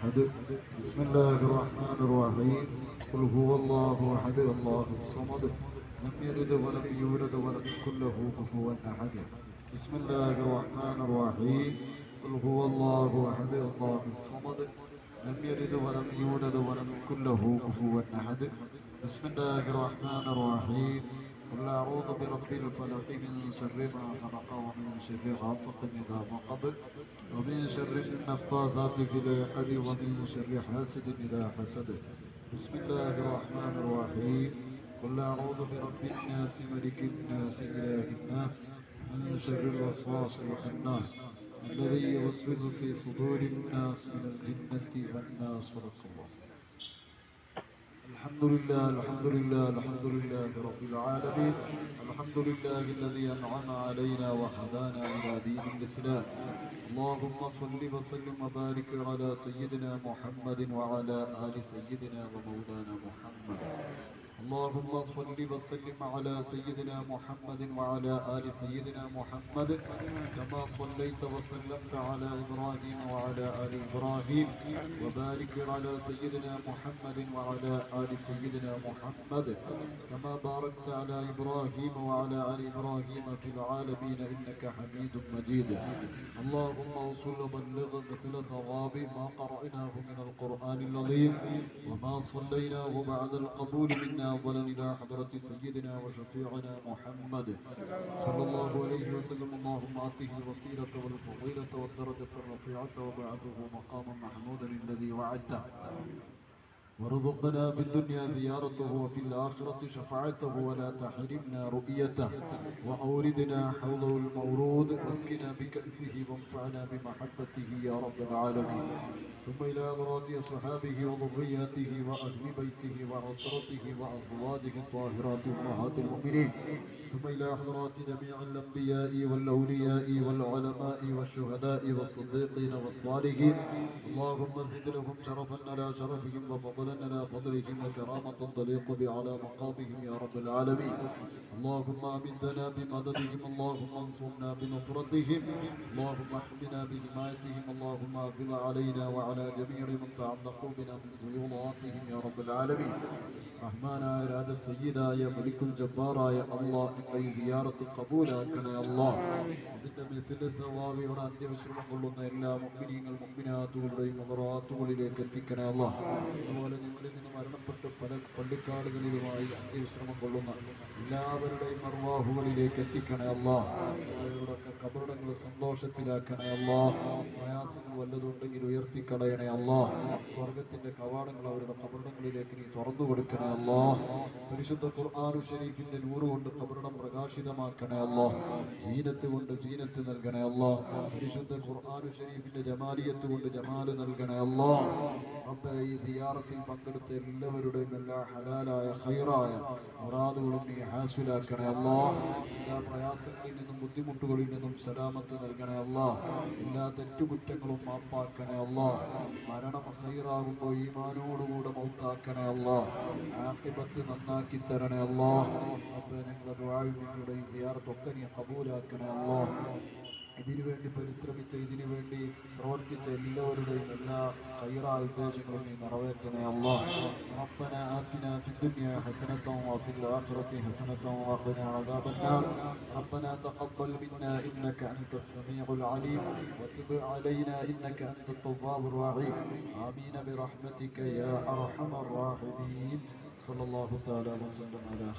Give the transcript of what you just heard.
أحد بسم الله الرحمن الرحيم قل هو الله أحد الله الصمد لم يلد ولم يولد ولم يكن له كفوا أحد بسم الله الرحمن الرحيم قل هو الله أحد الله الصمد لم يلد ولم يولد ولم يكن له كفوا أحد بسم الله الرحمن الرحيم قل أعوذ برب الفلق من شر ما خلق ومن شر غاسق إذا وقب ومن شر النفاثات في العقد ومن شر حاسد إذا حسد بسم الله الرحمن الرحيم قل أعوذ برب الناس ملك الناس إله الناس من شر الوسواس الخناس الذي يوسوس في صدور الناس من الجنة والناس صدق الله. الحمد لله الحمد لله الحمد لله رب العالمين الحمد لله الذي أنعم علينا وهدانا إلى دين الإسلام. اللهم صل وسلم وبارك على سيدنا محمد وعلى آل سيدنا ومولانا محمد. اللهم صل وسلم على سيدنا محمد وعلى آل سيدنا محمد كما صليت وسلمت على إبراهيم وعلى آل إبراهيم وبارك على سيدنا محمد وعلى آل سيدنا محمد كما باركت على إبراهيم وعلى آل إبراهيم في العالمين إنك حميد مجيد. اللهم وصل وبلغ مثل ثواب ما قرأناه من القرآن العظيم وما صليناه بعد القبول منا أولا إلى حضرة سيدنا وشفيعنا محمد صلى الله عليه وسلم. اللهم آته الوسيلة والفضيلة والدرجة الرفيعة وبعثه مقاما محمودا الذي وعدته وارزقنا في الدنيا زيارته وفي الآخرة شفاعته ولا تحرمنا رؤيته وأوردنا حوضه المورود واسقنا بكأسه وانفعنا بمحبته يا رب العالمين. ثم إلى حضرات أصحابه وذرياته وأهل بيته وعطرته وأزواجه الطاهرات أمهات المؤمنين. ثم إلى حضرات جميع الأنبياء والأولياء والعلماء والشهداء والصديقين والصالحين. اللهم زد لهم شرفا على شرفهم وفضلا على فضلهم وكرامة تليق على مقامهم يا رب العالمين. اللهم أمدنا بمددهم اللهم انصرنا بنصرتهم اللهم احمنا بحمايتهم اللهم أفض علينا وعلى جميع من تعلقوا بنا من فيوضاتهم يا رب العالمين. റഹ്മാനായ രാജ സയ്യിദായ മലിക്കുൽ ജബ്ബാറായ അല്ലാഹ് ഞങ്ങളെ ഈ സിയാറത്ത് കബൂലാക്കണേ അല്ലാഹ്. അതിന്റെ മിഥില് സവാബ് ഇവിടെ അന്ത്യവിശ്രമം കൊള്ളുന്ന എല്ലാ മുഅ്മിനീങ്ങൾ മുഅ്മിനാത്തുകളുടെയും മുദറാത്തുകളിലേക്ക് എത്തിക്കണേ അല്ലാഹ്. അതുപോലെ ഞങ്ങളിൽ നിന്ന് മരണപ്പെട്ട് പല പള്ളിക്കാടുകളിലുമായി അന്ത്യവിശ്രമം കൊള്ളുന്ന എല്ലാവരുടെയും അർവാഹുകളിലേക്ക് എത്തിക്കണേ അല്ലാഹ്. അവരുടെയൊക്കെ കബറിടങ്ങൾ സന്തോഷത്തിലാക്കണേ അല്ലാഹ്. പ്രയാസങ്ങൾ വല്ലതുണ്ടെങ്കിൽ ഉയർത്തിക്കളയണേ അല്ലാഹ്. സ്വർഗത്തിന്റെ കവാടങ്ങൾ അവരുടെ കബറിടങ്ങളിലേക്ക് നീ തുറന്നു കൊടുക്കണേ അല്ലാഹ്. പരിശുദ്ധ ഖുർആൻ ശരീഫിന്റെ നൂറ് കൊണ്ട് ഖബറിടം പ്രകാശിതമാക്കണേ അല്ലാഹ്. സീനത്ത് കൊണ്ട് സീനത്ത് നൽകണേ അല്ലാഹ്. പരിശുദ്ധ ഖുർആൻ ശരീഫിന്റെ ജമാലിയത്ത് കൊണ്ട് ജമാല് നൽകണേ അല്ലാഹ്. റബ്ബേ, ഈ സിയാറത്തിൽ പങ്കെടുത്ത എല്ലാവരുടെയും എല്ലാ ഹലാലായ ഖൈറായ മുറാദുകളും നീ ഹാസിലാക്കണേ അല്ലാഹ്. എല്ലാ പ്രയാസങ്ങളിൽ നിന്നും ബുദ്ധിമുട്ടുകളിൽ നിന്നും സലാമത്ത് നൽകണേ അല്ലാഹ്. എല്ലാ തെറ്റുകുറ്റങ്ങളും മാപ്പാക്കണേ അല്ലാഹ്. മരണം ഖൈറാകുമ്പോൾ ഈമാനോടുകൂടെ മൗത്താക്കണേ അല്ലാഹ്. ആഖിബത്ത് നന്നാക്കി തരണേ അല്ലാഹ്. റബ്ബേ, ഞങ്ങളുടെ ദുആയും ഞങ്ങളുടെ ഈ സിയാറത്തൊക്കെ നീ ഖബൂലാക്കണേ അല്ലാഹ്. ഇതിനുവേണ്ടി പരിശ്രമിച്ച ഇതിനുവേണ്ടി പ്രവർത്തിച്ച എല്ലാവരുടെയും എല്ലാ ഖൈറായ ഉദ്ദേശങ്ങളും നീ നിറവേറ്റണേ അല്ലാഹ്. റബ്ബനാ ആതിനാ ഫിദ്ദുനിയാ ഹസനതൻ വഫിൽ ആഖിറതി ഹസനതൻ വഖിനാ അദാബന്നാർ. റബ്ബനാ തഖബ്ബൽ മിന്നാ ഇന്നക അൻതസ് സമീഉൽ അലീം വതുബ് അലൈനാ ഇന്നക അൻതത് തവ്വാബുർ റഹീം. ആമീൻ ബിറഹ്മതിക യാ അർഹമർ റാഹിമീൻ. സ്വല്ലല്ലാഹു തആല വസല്ലം അലാ